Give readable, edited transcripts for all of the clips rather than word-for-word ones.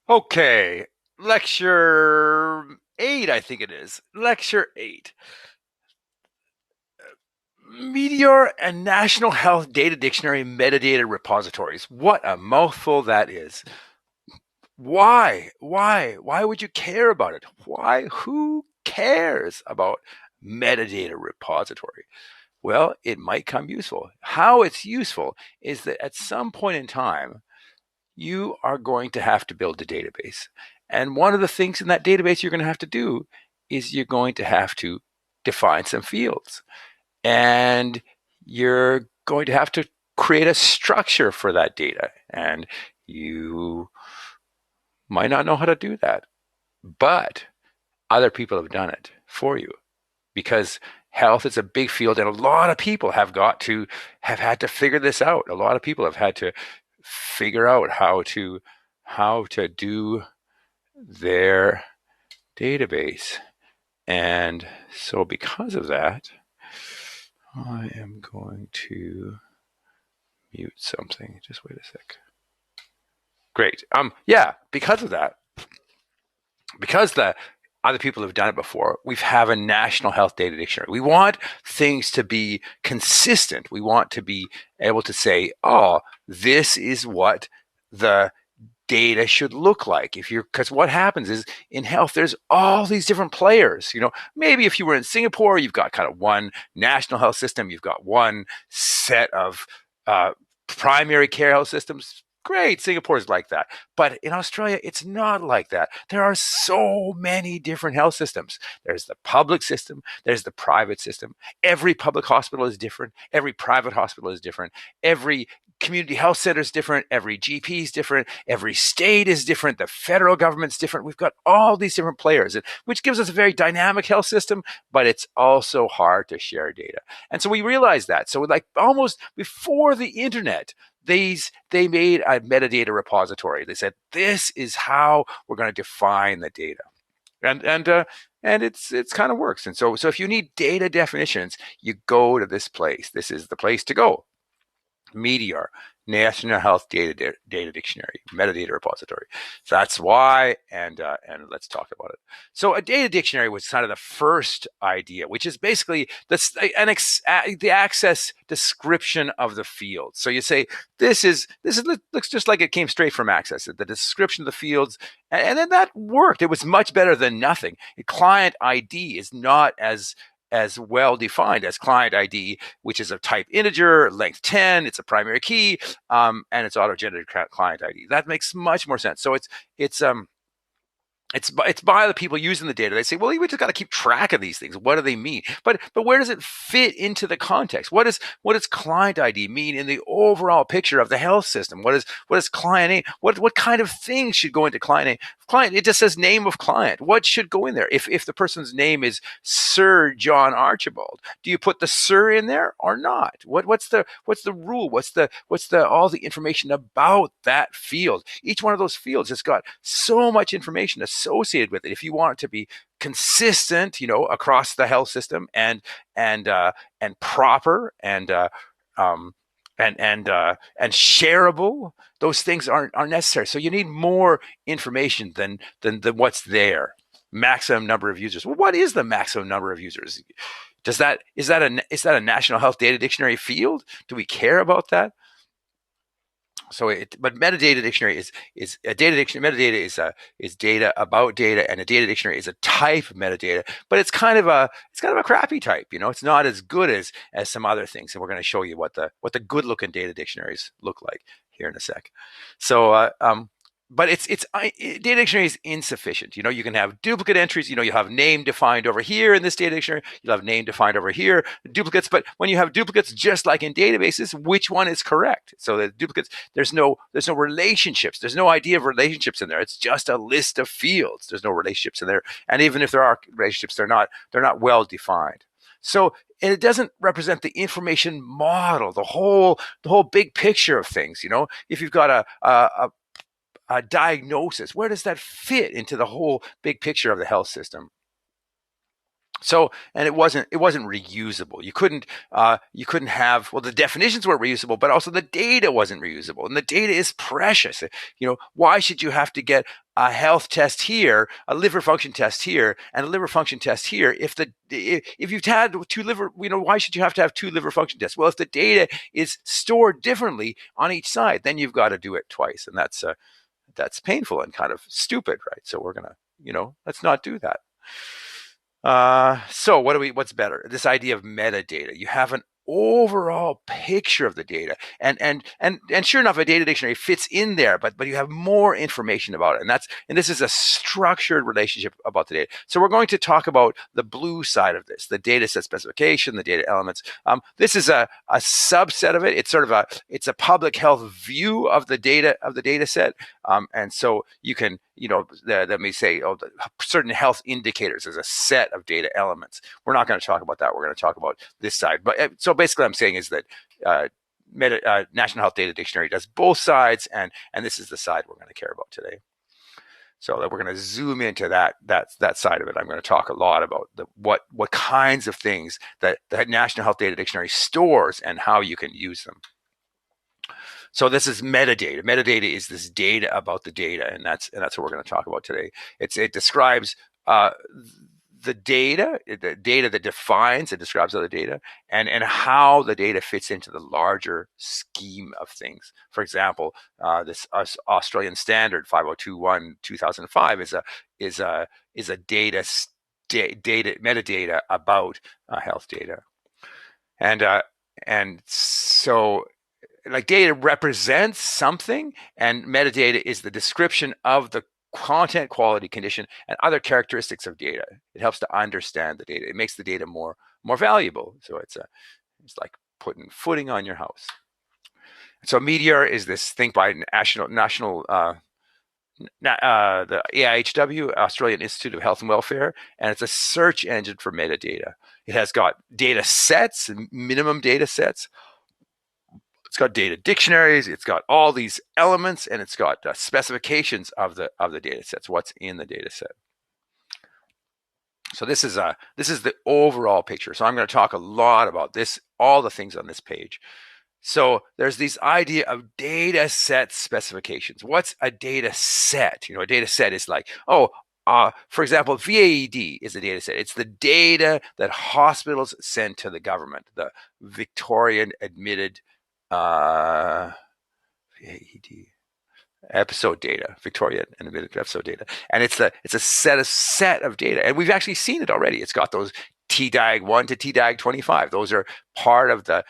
Okay, lecture 8, I think it is. Lecture 8. Meteor and National Health Data Dictionary metadata repositories. What a mouthful that is. Why? Why? Why would you care about it? Why? Who cares about metadata repository? Well, it might come useful. How it's useful is that at some point in time, you are going to have to build a database. And one of the things in that database you're going to have to do is you're going to have to define some fields. And you're going to have to create a structure for that data. And you might not know how to do that, but other people have done it for you because health is a big field and a lot of people have had to figure this out. A lot of people have had to figure out how to do their database. And so because of that, I am going to mute something. Just wait a sec. Great. Yeah, because of that, because the other people have done it before, we have a national health data dictionary. We want things to be consistent. We want to be able to say, oh, this is what the data should look like. Because what happens is in health there's all these different players. Maybe if you were in Singapore, you've got kind of one national health system, you've got one set of primary care health systems. Great, Singapore's like that. But in Australia, it's not like that. There are so many different health systems. There's the public system, there's the private system. Every public hospital is different, every private hospital is different, every community health center is different, every GP is different, every state is different, the federal government's different. We've got all these different players, which gives us a very dynamic health system, but it's also hard to share data. And so we realized that. So like almost before the internet, they made a metadata repository. They said this is how we're going to define the data, and it's kind of works. And so if you need data definitions, you go to this place. This is the place to go. Meteor, National Health Data Dictionary, metadata repository. So that's why, and let's talk about it. So a data dictionary was kind of the first idea, which is basically the access description of the field. So you say this looks just like it came straight from Access, the description of the fields, and then that worked. It was much better than nothing. A client ID is not as well defined as client ID, which is of type integer, length 10, it's a primary key, and it's auto-generated client ID. That makes much more sense. So it's by the people using the data. They say, well, we just got to keep track of these things. What do they mean? But where does it fit into the context? What does client ID mean in the overall picture of the health system? What is client name? What kind of things should go into client name? Client, it just says name of client. What should go in there? If the person's name is Sir John Archibald, do you put the Sir in there or not? What's the rule? What's the all the information about that field? Each one of those fields has got so much information associated with it. If you want it to be consistent, across the health system and proper um, and shareable, those things aren't necessary. So you need more information than what's there. Maximum number of users. Well, what is the maximum number of users? Is that a National Health Data Dictionary field? Do we care about that? But metadata dictionary is a data dictionary. Metadata is data about data, and a data dictionary is a type of metadata, but it's kind of a crappy type. It's not as good as some other things, and we're going to show you what the good looking data dictionaries look like here in a sec. So but data dictionary is insufficient. You can have duplicate entries. You have name defined over here in this data dictionary. You'll have name defined over here, duplicates. But when you have duplicates, just like in databases, which one is correct? So the duplicates, there's no relationships. There's no idea of relationships in there. It's just a list of fields. There's no relationships in there. And even if there are relationships, they're not well defined. So it doesn't represent the information model, the whole big picture of things. If you've got a diagnosis, where does that fit into the whole big picture of the health system? So, and it wasn't reusable. You couldn't have, well, the definitions weren't reusable, but also the data wasn't reusable, and the data is precious. Why should you have to get a health test here, a liver function test here, and a liver function test here? If you've had two liver, why should you have to have two liver function tests? Well, if the data is stored differently on each side, then you've got to do it twice, and that's painful and kind of stupid, right? So we're gonna, let's not do that. So what's better? This idea of metadata. You have an overall picture of the data, and sure enough, a data dictionary fits in there, but you have more information about it, and this is a structured relationship about the data. So we're going to talk about the blue side of this, the data set specification, the data elements. This is a subset of it. It's sort of it's a public health view of the data set, and so you can, let me say, certain health indicators as a set of data elements. We're not going to talk about that. We're going to talk about this side. But so basically, what I'm saying is that National Health Data Dictionary does both sides, and this is the side we're going to care about today. So that we're going to zoom into that side of it. I'm going to talk a lot about what kinds of things that the National Health Data Dictionary stores and how you can use them. So this is metadata. Metadata is this data about the data, and that's what we're going to talk about today. It describes the data that defines and describes other data, and how the data fits into the larger scheme of things. For example, this Australian Standard 5021/2005 is a data metadata about health data, and so, like, data represents something, and metadata is the description of the content, quality, condition, and other characteristics of data. It helps to understand the data. It makes the data more valuable. So it's like putting footing on your house. So MEDEAR is this thing by the AIHW, Australian Institute of Health and Welfare, and it's a search engine for metadata. It has got data sets, minimum data sets. It's got data dictionaries. It's got all these elements, and it's got specifications of the data sets. What's in the data set? So this is the overall picture. So I'm going to talk a lot about this, all the things on this page. So there's this idea of data set specifications. What's a data set? A data set is like, for example, VAED is a data set. It's the data that hospitals send to the government, the Victorian Admitted VAED episode data, Victoria and Admitted episode data, and it's a set of data, and we've actually seen it already. It's got those TDAG 1 to TDAG 25. Those are part of the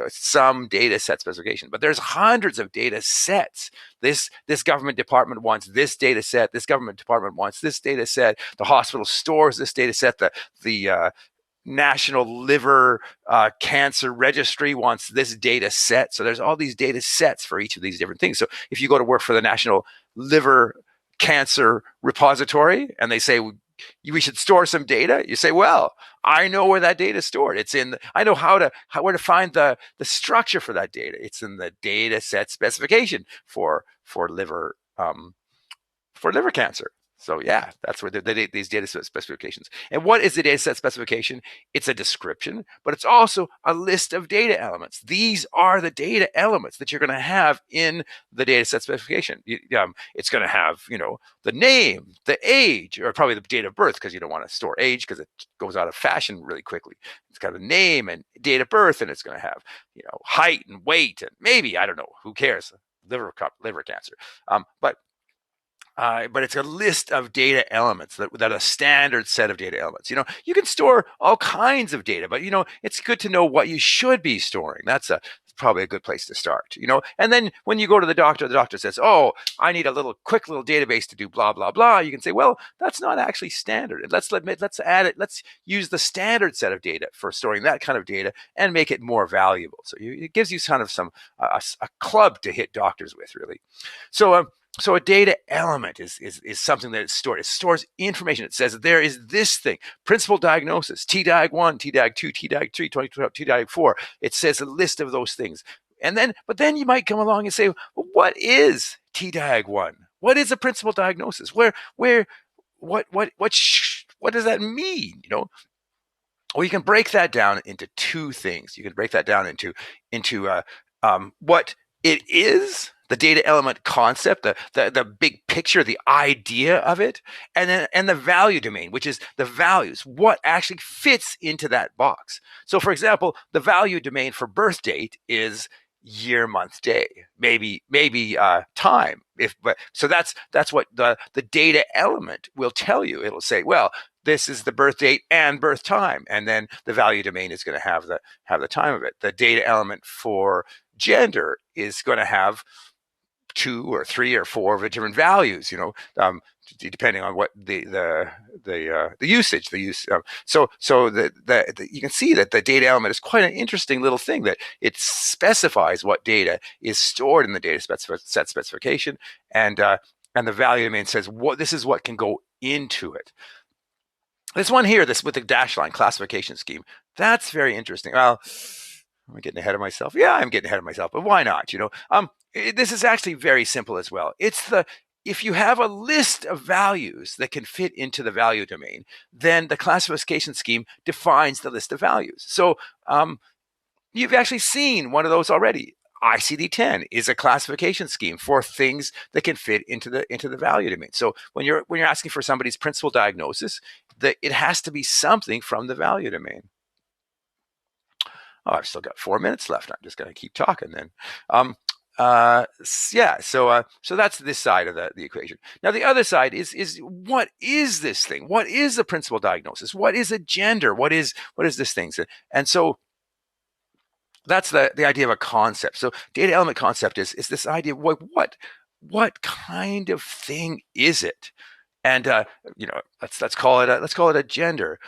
some data set specification, but there's hundreds of data sets. This government department wants this data set. This government department wants this data set. The hospital stores this data set. The National Liver Cancer Registry wants this data set. So there's all these data sets for each of these different things. So if you go to work for the National Liver Cancer Repository and they say we should store some data, you say, well, I know where that data is stored. I know where to find the structure for that data. It's in the data set specification for liver cancer. So yeah, that's where these data set specifications. And what is the data set specification? It's a description, but it's also a list of data elements. These are the data elements that you're going to have in the data set specification. It's going to have, the name, the age, or probably the date of birth, because you don't want to store age because it goes out of fashion really quickly. It's got a name and date of birth, and it's going to have, height and weight, and maybe, I don't know, who cares? Liver cancer. But it's a list of data elements that are a standard set of data elements. You can store all kinds of data, but it's good to know what you should be storing. That's probably a good place to start. And then when you go to the doctor says, "Oh, I need a quick little database to do blah blah blah." You can say, "Well, that's not actually standard. Let's add it. Let's use the standard set of data for storing that kind of data and make it more valuable." So it gives you kind of a club to hit doctors with, really. So a data element is something that is stored. It stores information. It says that there is this thing, principal diagnosis, TDAG 1, TDAG 2, TDAG 3, TDAG 4. It says a list of those things. But then you might come along and say, well, what is TDAG 1? What is a principal diagnosis? What does that mean? Well, you can break that down into two things. You can break that down into what it is, the data element concept, the big picture, the idea of it, and the value domain, which is the values, what actually fits into that box. So, for example, the value domain for birth date is year, month, day, maybe time. So that's what the data element will tell you. It'll say, well, this is the birth date and birth time, and then the value domain is going to have the time of it. The data element for gender is going to have 2 or 3 or 4 of the different values, depending on what the usage, the use. So you can see that the data element is quite an interesting little thing, that it specifies what data is stored in the data set specification, and the value domain says this is what can go into it. This one here, this with the dash line classification scheme, that's very interesting. Well, am I getting ahead of myself? Yeah, I'm getting ahead of myself, but why not? This is actually very simple as well. If you have a list of values that can fit into the value domain, then the classification scheme defines the list of values. So you've actually seen one of those already. ICD-10 is a classification scheme for things that can fit into the value domain. So when you're asking for somebody's principal diagnosis, it has to be something from the value domain. Oh, I've still got 4 minutes left. I'm just going to keep talking then. So that's this side of the equation. Now the other side is what is this thing? What is the principal diagnosis? What is a gender? What is this thing? And so that's the idea of a concept. So data element concept is this idea of what kind of thing is it? And let's call it a gender.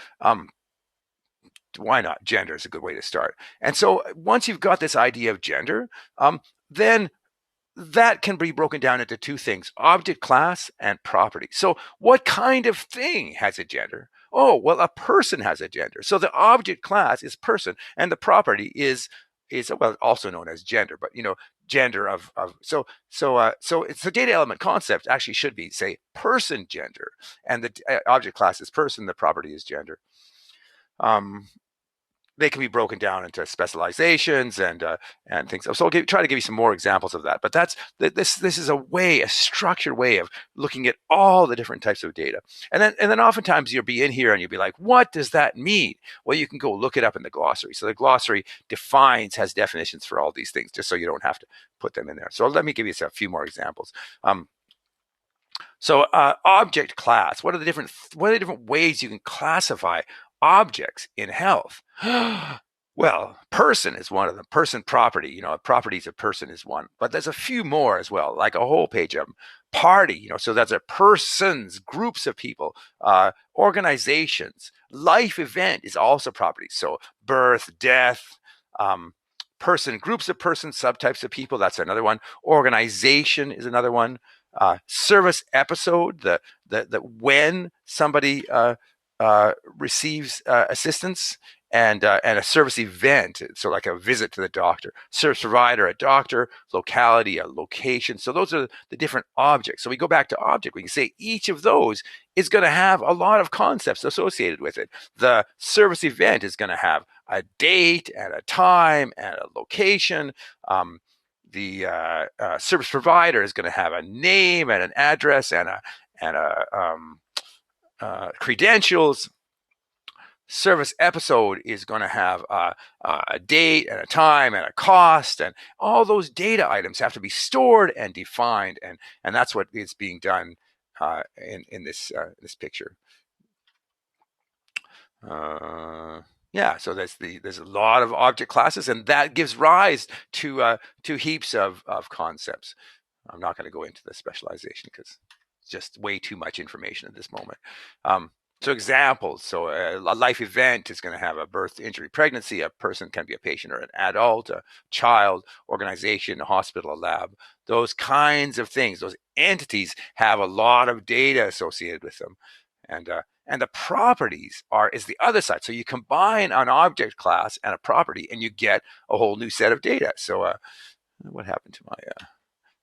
Why not? Gender is a good way to start. And so once you've got this idea of gender, then that can be broken down into two things: object class and property. So what kind of thing has a gender? Oh, well, a person has a gender. So the object class is person, and the property is well, also known as gender, but gender of so it's the data element concept actually should be, say, person gender, and the object class is person, the property is gender. They can be broken down into specializations and things. So I'll try to give you some more examples of that. But this is a structured way of looking at all the different types of data. And then oftentimes you'll be in here and you'll be like, what does that mean? Well, you can go look it up in the glossary. So the glossary has definitions for all these things, just so you don't have to put them in there. So let me give you a few more examples. So object class. What are the different ways you can classify objects in health? Well, person is one of them. Person property, properties of person is one, but there's a few more as well, like a whole page of them. Party, so that's a persons, groups of people, organizations. Life event is also property. So birth, death, person, groups of persons, subtypes of people, that's another one. Organization is another one. Service episode, the when somebody receives assistance, and a service event, so like a visit to the doctor. Service provider, a doctor. Locality, a location. So those are the different objects. So we go back to object. We can say each of those is going to have a lot of concepts associated with it. The service event is going to have a date and a time and a location. The service provider is going to have a name and an address and credentials. Service episode is going to have a date and a time and a cost, and all those data items have to be stored and defined, and that's what is being done in this picture. So there's a lot of object classes, and that gives rise to heaps of concepts. I'm not going to go into the specialization because it's just way too much information at this moment. So examples. So a life event is going to have a birth, injury, pregnancy. A person can be a patient or an adult, a child, organization, a hospital, a lab. Those kinds of things, those entities have a lot of data associated with them. And the properties is the other side. So you combine an object class and a property, and you get a whole new set of data. So what happened to my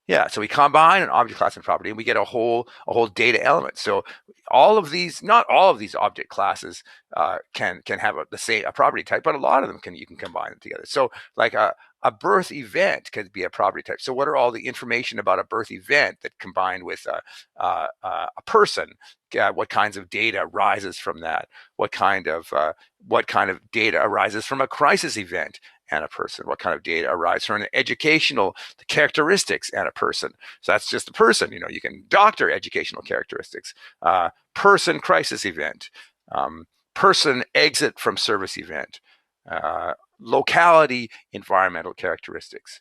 Yeah, so we combine an object class and property, and we get a whole data element. So all of these, not all of these object classes can have a property type, but a lot of them you can combine them together. So like a birth event could be a property type. So what are all the information about a birth event that combined with a person? What kinds of data arises from that? What kind of data arises from a crisis event and a person? What kind of data arises from an educational characteristics and a person? So that's just a person. You can doctor educational characteristics. Person crisis event. Person exit from service event. Locality environmental characteristics.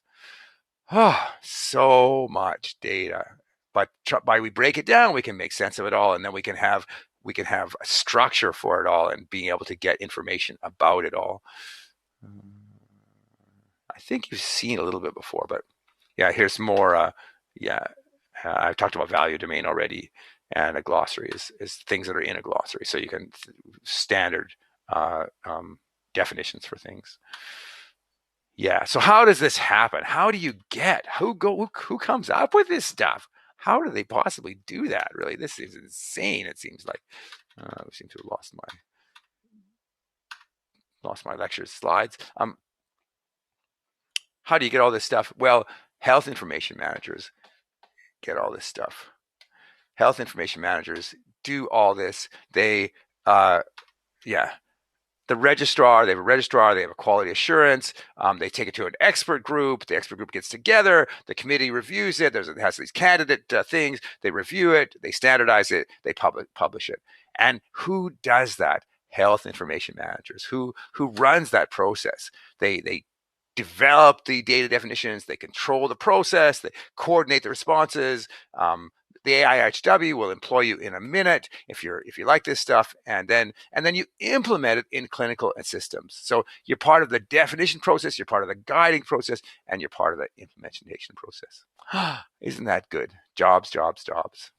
Oh, so much data. But by we break it down, we can make sense of it all, and then we can have a structure for it all, and being able to get information about it all. I think you've seen a little bit before, but yeah, here's more. I've talked about value domain already, and a glossary is things that are in a glossary, so you can standard definitions for things. Yeah. So how does this happen? How do you get who comes up with this stuff? How do they possibly do that? Really, this is insane. It seems like we seem to have lost my lecture slides. How do you get all this stuff? Well, health information managers get all this stuff. Health information managers do all this. They, the registrar, they have a registrar, they have a quality assurance. They take it to an expert group. The expert group gets together. The committee reviews it. It has these candidate things. They review it. They standardize it. They publish it. And who does that? Health information managers. Who runs that process? They develop the data definitions, they control the process, they coordinate the responses. The AIHW will employ you in a minute if you like this stuff, and then you implement it in clinical and systems. So you're part of the definition process, you're part of the guiding process, and you're part of the implementation process. Isn't that good? Jobs, jobs, jobs.